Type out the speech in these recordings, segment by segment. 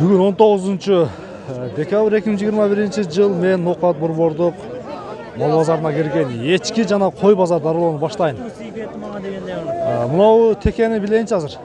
Бүгін 19 декабрь 2021 жыл мен Ноқат Бурбордук мал базарына келген ечки жана кой базар дарылауын баштайын. Мынау текені билейинчи азыр.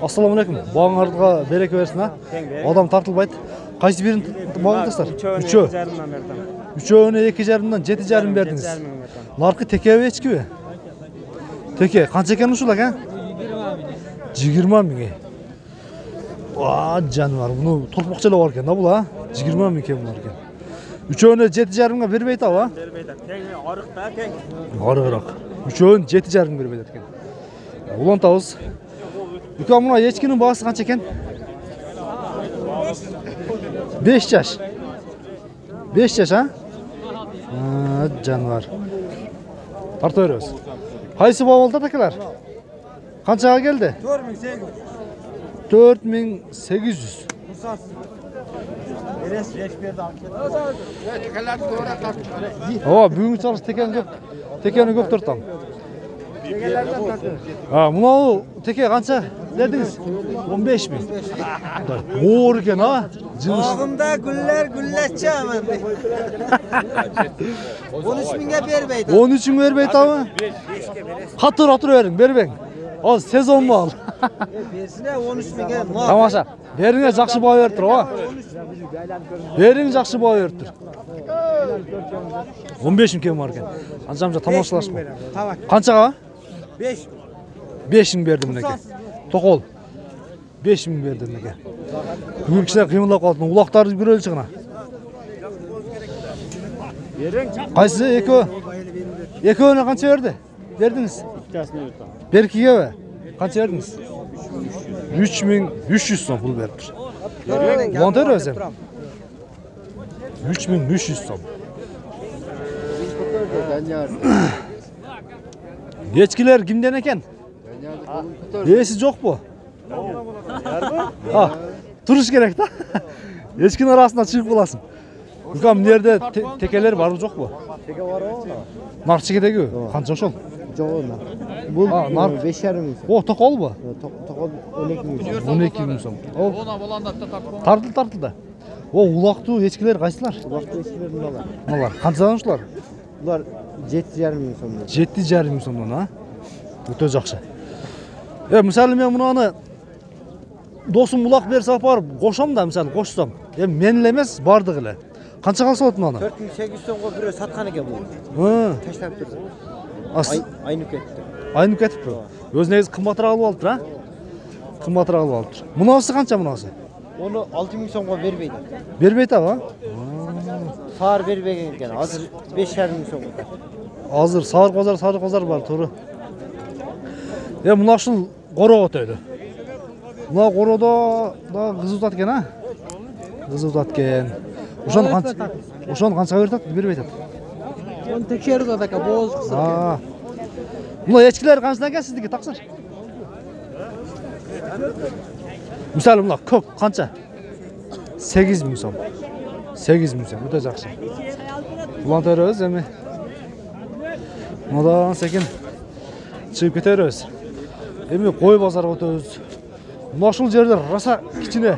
Ассаламу алейкум. Баңарга береке берсин, а? Адам тартылбайт. Кайсы бирин багыңыздар? Үчөө. Үчөөнө 2,5-дан 7,5 бердиңиз. Наркы текеби ечкиби? Теке, канча экен ушул ака? 20 миң. Жанвар, bunu torpaqçıla var ekan da bula. 20 ming ekan bular ekan. Üçöөнө 7,5 бербейт аба? Бербейт. Тең арыкта тең. Арыгыраак. Üçöөнө 7,5 бербейт экен. Улантабыз. Үкө мына ечкинин баасы канча экен? 5 жаш. 5 жаш, а? Жанвар. Тарта беребиз. Кайсы бабалдар акалар? Канчага келди? 4800. Ооба, бүгүн чалыш текени көп тартам. Мынау теке канча дедиңиз? 15 миң. Оор экен, а? Багымда гүллер гүллеччи аман. 13 миңге бербейт. 13 миң бербейт абы? Катыр бериң, бербең. Ал сезон мал. Берсине 13 миңге. Тамаша. Бериңе жакшы баа бериптир, ооба. Бериң жакшы баа бериптир. 15 миң кем бар экен. Анчамча тамашалашма. Канчага? 5. 5 миң бердим мынеке. Токол. 5 миң бердим мынеке. Бүгүн кишилер кыймылдап калды. Улактарды көрөлчү гана. Кайсы экөө? Экөөнө канча берди? Бердиңиз? Беркигеби? Канча бердиңиз? 3300 сом пул бериптир. Монтер өзүм. 3300 сом. Ечкилер кимден экен? Эси жокпу? Туруш керек да. Ечкинин арасына чыгып каласың. Укам нерде текелер барбы жокпу? Теке барбы? Нарчыгедеги канча ошол? Жок. Бул 5,5 миң сом. О, токолбу? Токол 12 миң сом. 12 миң сом. Тартылды. О, улактуу ечкилер кайсылар? Улактуу ечкилер мыналар. Мыналар канчадан ушулар? Булар 7,5 миң сом. 7,5 миң сомдон, а? Өтө жакшы. Мисалы мен мунаны досум улак берсе апарып кошом да, мисалы кошсом. Мен эле эмес, бардыгы эле. Канча калса болот мунаны? 4800 сомго бирөө саткан экен бул. Таштап турду. Айнып кетти. Айнып кетиппи? Өз негизи кымбатыраак алып алыптыр, а? Кымбатыраак алып алыптыр. Мунасы канча мунасы? Onu 6000 сомго бербейт. Бербейт аба? Саар бербеген экен. Азыр 5,5 миң сомго. Азыр сары козар бар, туура. Мына ушул короо өтөйдү. Мына короодо да кыз утат экен, а? Кыз утат экен. Ошон канчага берет, бербейт. Onu tekşeriz adaka boğaz kısır. Muna echkiler kançadan ekan sizniki taqsir? Misali muna ko'k qancha? 8 ming so'm. 8 ming so'm, o'ta yaxshi. Bulantaramiz endi. Modan sekin chiqib ketaveramiz. Endi qo'y bozoriga o'tamiz. Muna shul yerda rosa kichkina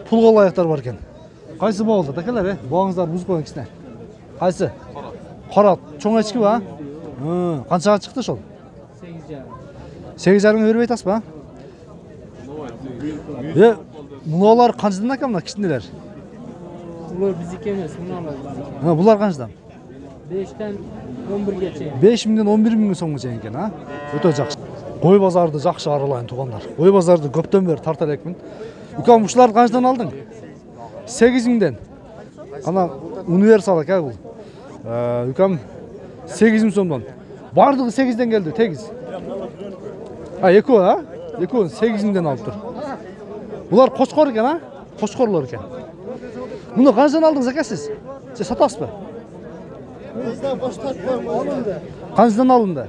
pul qo'layaqlar bor ekan. Qaysi bo'ldi, akalar, bo'g'ingizlar buzib qo'ying kichkina. Qaysi? Qora, cho'ng echki va? Qanchaga chiqdi shol? 8,5 ming berib aytasizmi? Bular qanchadan ekan mына kichkinalar? Bular bizniki emas, bular. Bular qanchadan? 5 dan 11 gacha. 5 mingdan 11 ming so'mgacha ekan, ha? O'ta yaxshi. Qo'y bozorida yaxshi aralayın tuğanlar. Qo'y bozorida ko'pdan beri tartalayapman. Ukam, shular qanchadan olding? 8 mingdan. Ana universal aka bu. Ukam 8 ming so'mdan. Bardığı 8'den geldi, 8. Eko ha? Eko 8 mingdan olib tur. Bular qo'chqor ekan, ha? Qo'chqorlar ekan. Buni qanchadan oldingiz aka siz? Siz sotasizmi? Bizden boş tartmam alındı. Qanchadan olindi?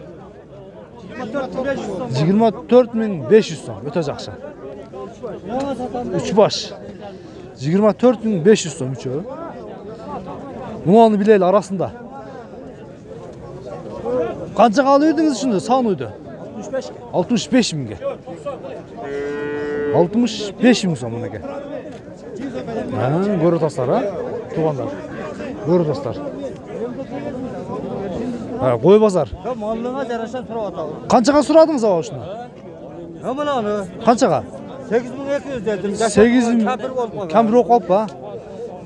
24,500 so'm. O'ta yaxshi. 3 bosh. 24,500 so'm uchovi. Buni bilaylik arasında. Qanchaga olib edingiz shuni? Son uydi. 65. 65 mingga. 65 ming so'm bunga. Ha, ko'rib taslar ha. Tuğanlar. Ko'rib taslar. Ha, qo'y bozor. Mollunga jarasha turib atadı. Qanchaga so'radingiz ava shuni? Ha bunani Qanchaga? 8200 dedim. 8 ming. Kampir bo'lib qolgan. Kampir bo'lib qolibdi.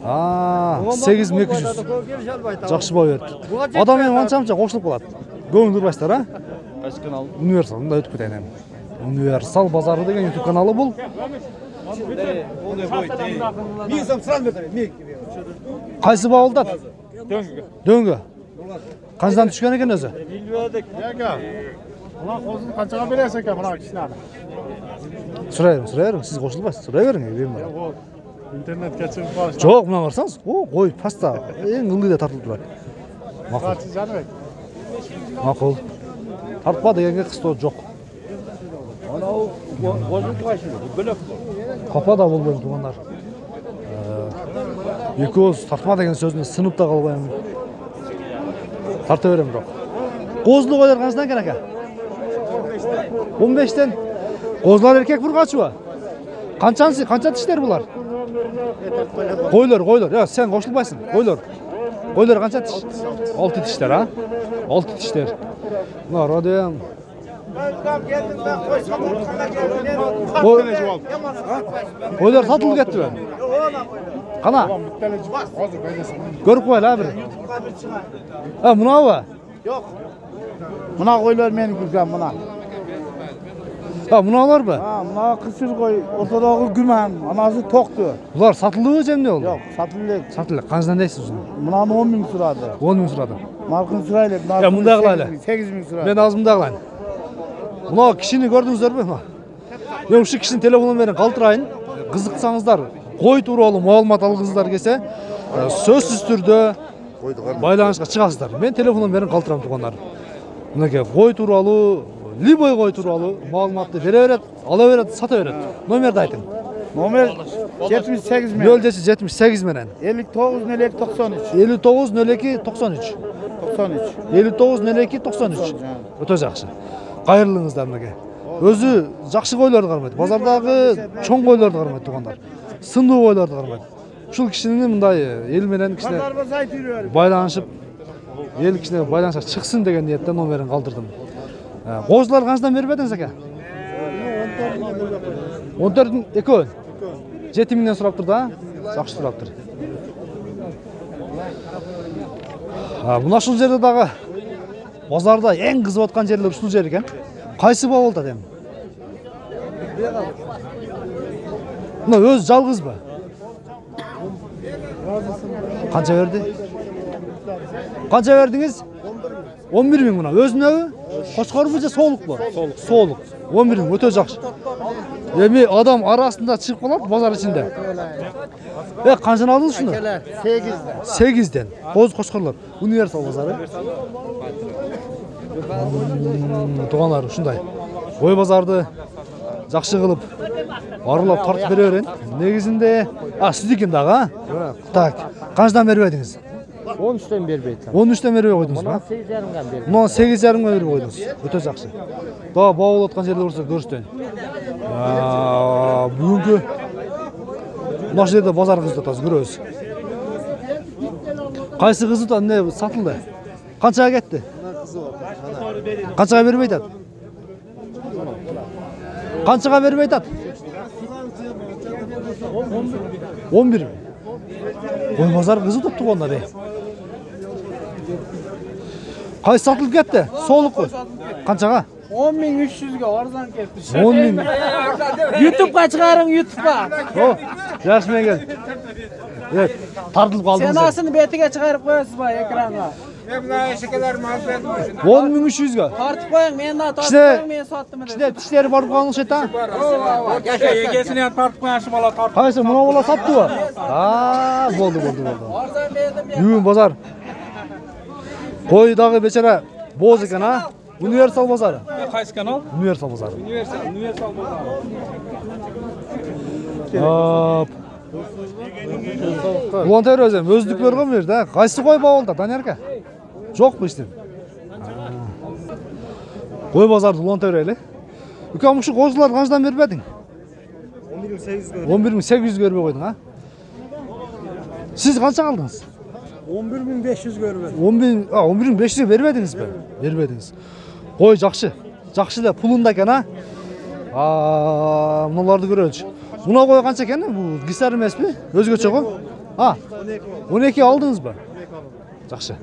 Ha, 8200. Жақсы бай берді. Адаммен анша-мұнша қосылып қалады. Көңіл Нұрбайсыздар, а? Qaysi kanal? Универсал, мында өтіп кетейін енді. Универсал базары деген YouTube каналы бұл. Мен сам сразу берем. Қайсы бауылдат? Döngü. Дөңгі. Қаншадан түскен екен өзі? Bilverdik. Ulan kozunu kaçağa verirsen ki bana kişiler. Сұрай берің, сіз қосылбайсыз. Сұрай берің, берем бар. O internet geçirip başlar. Жоқ, мына қарсаңыз, қой паста ең ылғи да тартылып тұрады. Мақұл. Kaçı canı bek. Мақұл. Тартпа дегенге қысты жоқ. Anao kozun kaçırdı. Bölük bu. Қапа да бол берем туғандар. Екеуіз тартма деген сөзіне сынып та қалбаймын. Тарта берем жоқ. Қозылы қойлар қаншадан екен ака? 15-тен. Қозылар еркек бір қачуы? Қанша тіштер бұлар? Қойлар. Я, сен қосылбайсың. Қойлар қанша тіш? 6 тіштер, а? 6 тіштер. Мына радиям. Қойлар сатылып кетті бе? Қана? Hazır böylesin. Көріп қоял, а бір? Мынау ба? Buna koylar benim güzel buna. Мынаулар ба? Ha, buna kısır koy. Ortadağı gülmem. Anası toktu. Бұлар сатылды ма жемде ол? Yok, satılık. Сатылды. Қаншадан дейсіз оны? Buna 10 bin sıradı. 10 мың сұрады. Markın sırayla. Ya, bunda kılayla. 8 bin sıradı. Мен азымда қылайын. Мынау кішіні көрдіңіздер бе? Мен ұшы кішіні телефонын берін қалтырайын. Қызықсаңыздар, қой туралы мағлұмат алғыңыздар келсе, сөзсіз түрде байланысқа шығасыздар. Мен телефонын берін қалтырамын туғандар. Мінекей қой туралы, любой қой туралы мағлұматты бере береді, ала береді, сата береді. Номерді айтың. Nomer 78 bin. 078 менен 59 02 93. 59 02 93. 93. 59 02 93. Өте жақсы. Қайырлыңыздар мінекей. Өзі жақсы қойларды қармайды. Базардағы чоң қойларды қармайды туғандар. Сынды қойларды қармайды. Шул кішіні мындай ел менен кішіне байланышып, ел кішіне байланышып шықсын деген ниеттен номерін қалдырдым. Қозылар қаншадан беріп едіңіз әке? 14 екеуін. 7 мыңнан сұрап тұр да? Жақсы сұрап тұр. Мына шул жерде дағы базарда ең қызып отқан жерлер шул жер екен. Қайсы бауылда деймін? Мына өз жалғыз ба? Қанша берді? Қанша бердіңіз? 11 мың мына. Өзінің өі? Қошқар бұ же солық ба? Солық. 11 мың, өте жақсы. Еме адам арасында шығып қалады базар ішінде. Қаншан алдыңыз шыны? 8'den. 8'den. Қоз қошқарлар. Универсал базары. Туғанлар ұшындай. Ой базарды жақшы қылып, арылап тартып бере берен. Негізінде... Сіз екен дағы, а? Так. Қаншадан беріп едіңіз? 13'ten berbeydi. 13'ten беріп қойдыңыз ба? 8,5'dan berdi. Мұнан 8,5-ға беріп қойдыңыз. Өте жақсы. Daha бауыл отқан жерлер болса көрсетейін. Бүгінгі мына жерде базар қызды тазы көрөбүз. Қайсы қызды та не сатылды? Қаншаға кетті? Қаншаға беріп айтады? Қаншаға беріп айтады? 11. Ой, базар қызы тұпты онда бе. Қайсы сатылып кетті? Солық қой. Қаншаға? 10.300'ga arzan ketdi. 10.000. YouTube'ga chiqaring, YouTube'ga. Yaxshi men gel. Evet, tartılıp kaldınız. Senasini betiga chiqarib qo'yasiz ba ekranga. 10.300'ga. Tortib qo'ying, mendan tortib qo'ying, men sotdim deb. İşte dişleri barıp kalmış şeytan. Yaşa yegesini ham tortib qo'yashi bola tortib. Qaysi buna bola sattı mı? Oldu. Arzon berdim ya. Bugün pazar. Koydağı beçara boz ekan ha. Universal pazarı. Qaysi kanal? Universal pazarı. Universal bozor. Hop. Volonter özüm özdükleri mi verdi ha? Qaysi koy bağıldı Danyarka? Жоқ mu işte? Koy bazardı ulan töreyle. Ükam şu qo'zilar qanchadan berib eding? 11.800 görüp koydun ha? Siz qancha qaldınız? 11.500 görüp. 11.500'e berib ediniz mi? Berib ediniz. Qo'y жақсы. Жақсы эле pulunda ekan ha? Bunalardı görölçü. Buna qo'y qancha ekan? Bu gisar emasmi? O'zgacha qo'y. Ha. 12 aldınız mı? Жақсы.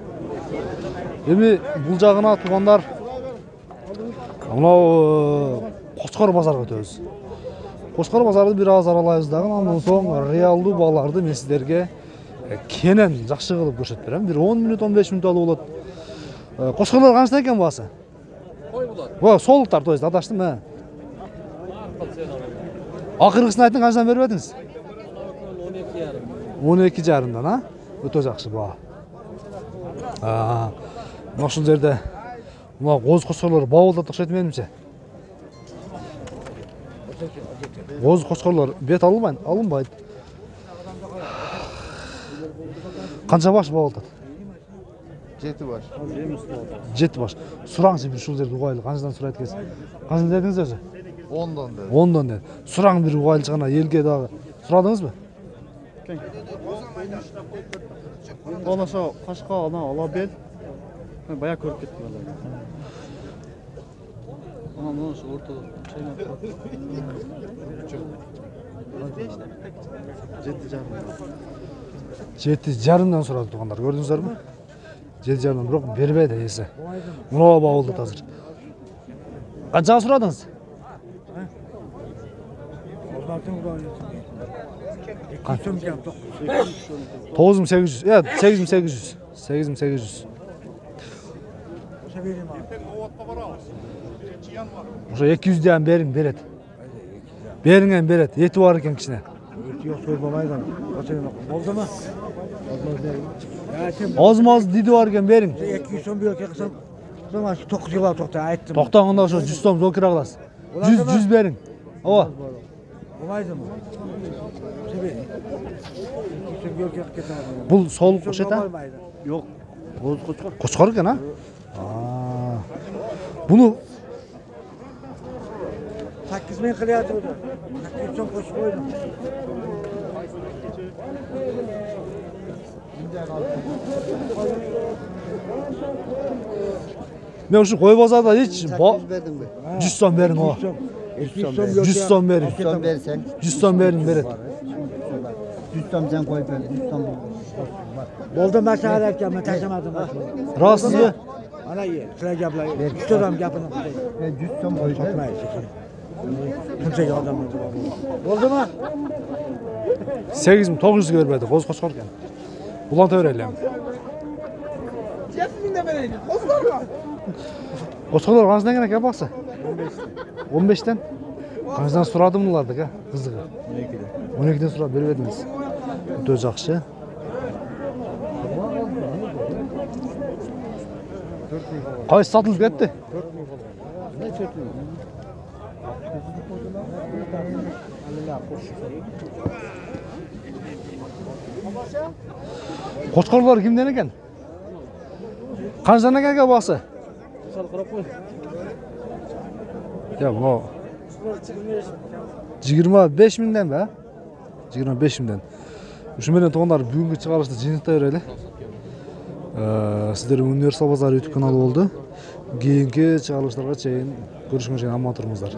Эми бул жагына тугандар мынау Қошқар базарга өтөбүз. Қошқар базарды бир аз аралайбыз дагы, андан соң реалдуу бааларды мен сиздерге кенен жакшы кылып көрсөтүп берем. Бир 10 мүнөт, 15 мүнөт алып болот. Қошқарлар канча экен баасы? Koy bular. Солуктар, то есть адаштым, ha. Акыркысын айтың, канчадан берип едиңиз? 12,5. ha? Өтө жакшы баа. Ушул жерде мына коз кошкорлор бабылдап окшойт менимче. Коз кошкорлор бет алынбайт. Канча баш бабылдат? 7 baş. 7 баш. Сураңчы бир ушул жерде угайлы канчадан сурайт экенсиз? Канча дедиңиз өзү? 10'dan dedi. 10'dan dedi. Suraң bir угайлычына элге дагы сурадыңызбы? Olasa kaşka ana alabilir. Bayağı körüp gitti vallahi. Ama nasıl ortada şeyler. 7,5'dan сурады тугандар, көрдүңүздөрбү? 7,5'dan бирок бербейди эси. Мына бабылды азыр. Канчага сурадыңыз? 9.800. Ya 8.800. 8.800. Ошо 200'den бериң берет. Бериңен берет. Ети бар экен кичине. Yok soybamaydan. Oldu mu? Аз диди бар экен бериң. 200 son bir ülke kısam. Sonra şu 9 yıla tokta ayttım. Токтогондо ошо 100 сом зокер кыласыз. 100 бериң. Ооба. Olmaydı mı? Tabii. 200 bir ülke kısam. Бул солук кошет а? Yok. Boz koçkar. Кочкор экен а? Буну 8 bin kılıyatı o da. 800 son koşu koydum. мен ушу кой базарда эч 800 verdin mi? 100 сом бериң ооба. 100 сом бериң. 100 son versen. 100 сом бериң берет. 100 son sen koy ver. 100 son. Oldu mesela derken ben taşımadım. Rahatsızбы? Ana iyi. Sıra yapılayı. İstiyorum yapını. 100 son koy. Satmayız. Kimse adam oldu mu? 8.900 görmedi. Koz koçkor eкен. Уланта берелем. 7000'de vereyim. Kozlar mı? Koçkorlar kançadan eкен экен баксы? 15'ten. Kançadan сурадым буларды ка, кызыгы. 12'den сурап берип едиңиз. Өтө жакшы. Кайсы сатылып кетти? Koçkorlar kimden eкен? Kançadan eкен баксы? Ya bu 25 minden be. 25 minden. Uşu менен тугандар бүгүнкү чыгарышты жыйынтыктай берели. Сиздер Универсал базары YouTube каналы болду. Кийинки чыгарылыштарга чейин көрүшкөнгө чейин аман туруңуздар.